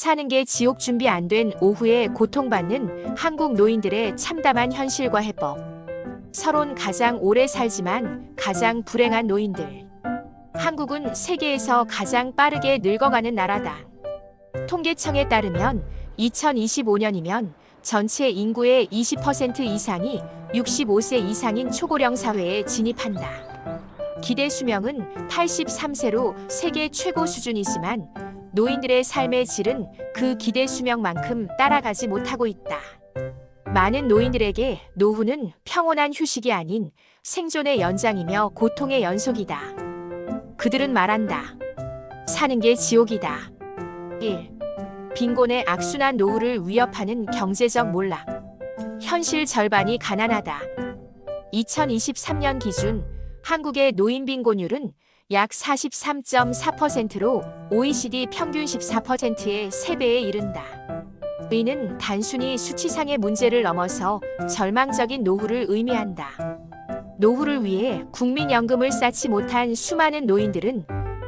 사는 게 지옥 준비 안 된 오후에 고통받는 한국 노인들의 참담한 현실과 해법. 서론 가장 오래 살지만 가장 불행한 노인들. 한국은 세계에서 가장 빠르게 늙어가는 나라다. 통계청에 따르면 2025년이면 전체 인구의 20% 이상이 65세 이상인 초고령 사회에 진입한다. 기대 수명은 83세로 세계 최고 수준이지만 노인들의 삶의 질은 그 기대 수명만큼 따라가지 못하고 있다. 많은 노인들에게 노후는 평온한 휴식이 아닌 생존의 연장이며 고통의 연속이다. 그들은 말한다. 사는 게 지옥이다. 1. 빈곤의 악순환 노후를 위협하는 경제적 몰락. 현실 절반이 가난하다. 2023년 기준 한국의 노인 빈곤율은 약 43.4%로 OECD 평균 14%의 3배에 이른다. 이는 단순히 수치상의 문제를 넘어서 절망적인 노후를 의미한다. 노후를 위해 국민연금을 쌓지 못한 수많은 노인들은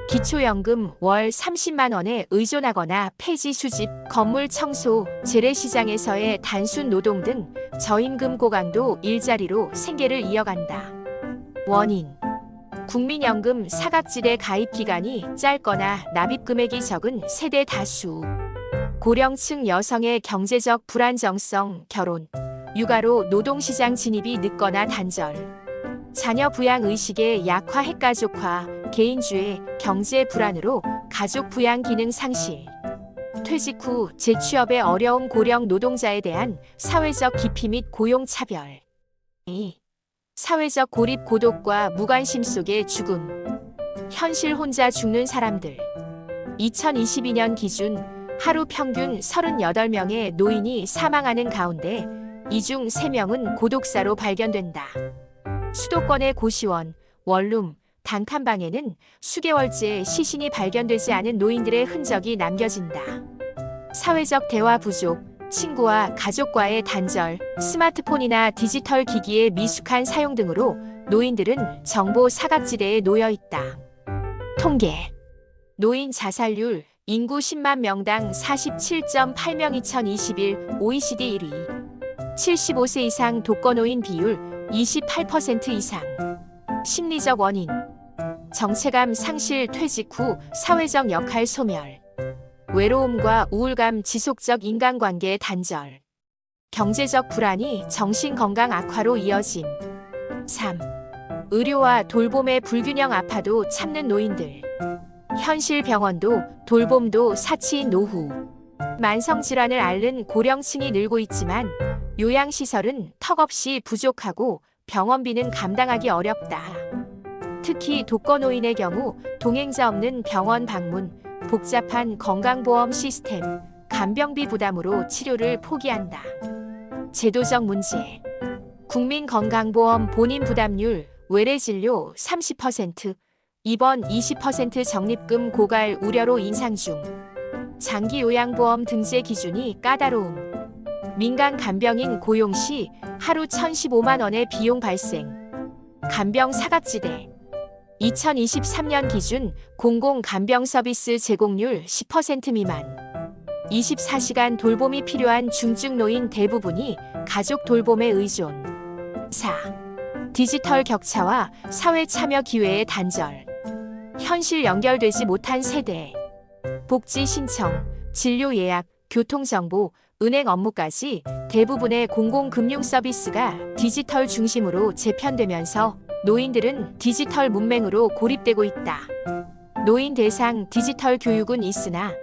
기초연금 월 30만 원에 의존하거나 폐지 수집, 건물 청소, 재래시장에서의 단순 노동 등 저임금 고강도 일자리로 생계를 이어간다. 원인: 국민연금 사각지대 가입 기간이 짧거나 납입 금액이 적은 세대 다수, 고령층 여성의 경제적 불안정성, 결혼, 육아로 노동시장 진입이 늦거나 단절, 자녀 부양 의식의 약화 핵가족화, 개인주의, 경제 불안으로 가족 부양 기능 상실, 퇴직 후 재취업의 어려움 고령 노동자에 대한 사회적 기피 및 고용 차별. 2. 사회적 고립 고독과 무관심 속의 죽음. 현실 혼자 죽는 사람들. 2022년 기준 하루 평균 38명의 노인이 사망하는 가운데 이 중 3명은 고독사로 발견된다. 수도권의 고시원, 원룸, 단칸방에는 수개월째 시신이 발견되지 않은 노인들의 흔적이 남겨진다. 사회적 대화 부족, 친구와 가족과의 단절, 스마트폰이나 디지털 기기의 미숙한 사용 등으로 노인들은 정보 사각지대에 놓여 있다. 통계: 노인 자살률 인구 10만 명당 47.8명 2021 OECD 1위. 75세 이상 독거노인 비율 28% 이상. 심리적 원인: 정체감 상실, 퇴직 후 사회적 역할 소멸, 외로움과 우울감, 지속적 인간관계 단절, 경제적 불안이 정신건강 악화로 이어짐. 3. 의료와 돌봄의 불균형, 아파도 참는 노인들. 현실 병원도 돌봄도 사치인 노후. 만성질환을 앓는 고령층이 늘고 있지만 요양시설은 턱없이 부족하고 병원비는 감당하기 어렵다. 특히 독거노인의 경우 동행자 없는 병원 방문, 복잡한 건강보험 시스템, 간병비 부담으로 치료를 포기한다. 제도적 문제: 국민건강보험 본인 부담률, 외래진료 30%, 입원 20% 적립금 고갈 우려로 인상 중. 장기요양보험 등재 기준이 까다로움. 민간 간병인 고용 시 하루 1,015만 원의 비용 발생. 간병 사각지대. 2023년 기준 공공간병 서비스 제공률 10% 미만. 24시간 돌봄이 필요한 중증 노인 대부분이 가족 돌봄에 의존. 4. 디지털 격차와 사회 참여 기회의 단절. 현실 연결되지 못한 세대. 복지 신청, 진료 예약, 교통정보, 은행 업무까지 대부분의 공공금융 서비스가 디지털 중심으로 재편되면서 노인들은 디지털 문맹으로 고립되고 있다. 노인 대상 디지털 교육은 있으나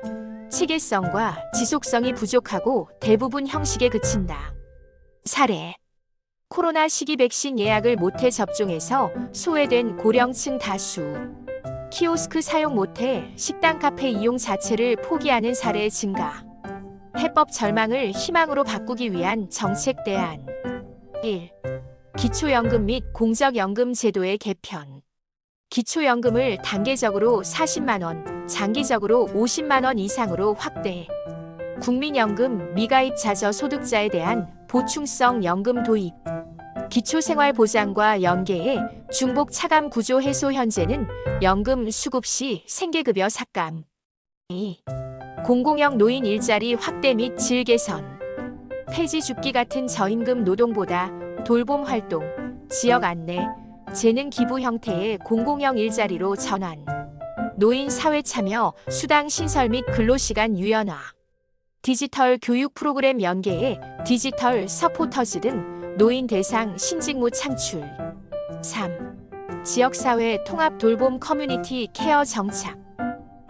체계성과 지속성이 부족하고 대부분 형식에 그친다. 사례: 코로나 시기 백신 예약을 못해 접종해서 소외된 고령층 다수. 키오스크 사용 못해 식당 카페 이용 자체를 포기하는 사례 증가. 해법 절망을 희망으로 바꾸기 위한 정책 대안. 1. 기초연금 및 공적연금 제도의 개편. 기초연금을 단계적으로 40만 원, 장기적으로 50만 원 이상으로 확대. 국민연금 미가입 자저소득자에 대한 보충성 연금 도입. 기초생활보장과 연계해 중복 차감 구조 해소. 현재는 연금 수급 시 생계급여 삭감. 2. 공공형 노인 일자리 확대 및 질 개선. 폐지 줍기 같은 저임금 노동보다 돌봄 활동, 지역 안내, 재능 기부 형태의 공공형 일자리로 전환. 노인 사회 참여, 수당 신설 및 근로시간 유연화. 디지털 교육 프로그램 연계에 디지털 서포터즈 등 노인 대상 신직무 창출. 3. 지역사회 통합 돌봄 커뮤니티 케어 정착.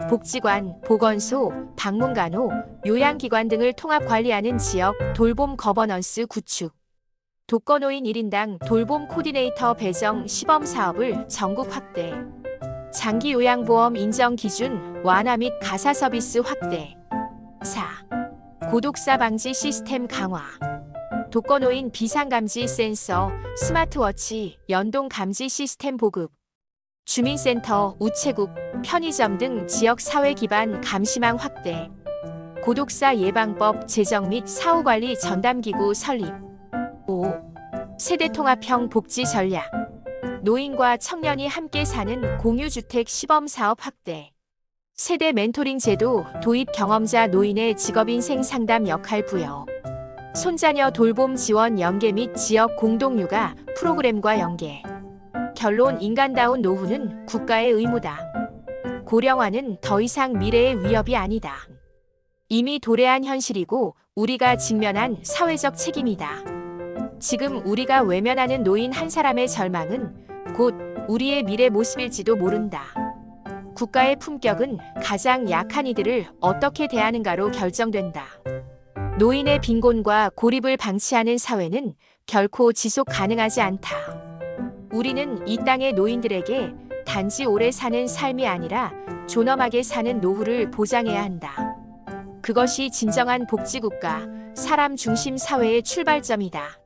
복지관, 보건소, 방문간호, 요양기관 등을 통합 관리하는 지역 돌봄 거버넌스 구축. 독거노인 1인당 돌봄 코디네이터 배정 시범 사업을 전국 확대. 장기 요양보험 인정 기준 완화 및 가사 서비스 확대. 4. 고독사 방지 시스템 강화. 독거노인 비상감지 센서, 스마트워치, 연동 감지 시스템 보급. 주민센터, 우체국, 편의점 등 지역 사회 기반 감시망 확대. 고독사 예방법 제정 및 사후관리 전담기구 설립. 5. 세대통합형 복지 전략. 노인과 청년이 함께 사는 공유주택 시범사업 확대. 세대 멘토링 제도 도입 경험자 노인의 직업인생 상담 역할 부여. 손자녀 돌봄 지원 연계 및 지역 공동육아 프로그램과 연계. 결론 인간다운 노후는 국가의 의무다. 고령화는 더 이상 미래의 위협이 아니다. 이미 도래한 현실이고 우리가 직면한 사회적 책임이다. 지금 우리가 외면하는 노인 한 사람의 절망은 곧 우리의 미래 모습일지도 모른다. 국가의 품격은 가장 약한 이들을 어떻게 대하는가로 결정된다. 노인의 빈곤과 고립을 방치하는 사회는 결코 지속 가능하지 않다. 우리는 이 땅의 노인들에게 단지 오래 사는 삶이 아니라 존엄하게 사는 노후를 보장해야 한다. 그것이 진정한 복지국가, 사람 중심 사회의 출발점이다.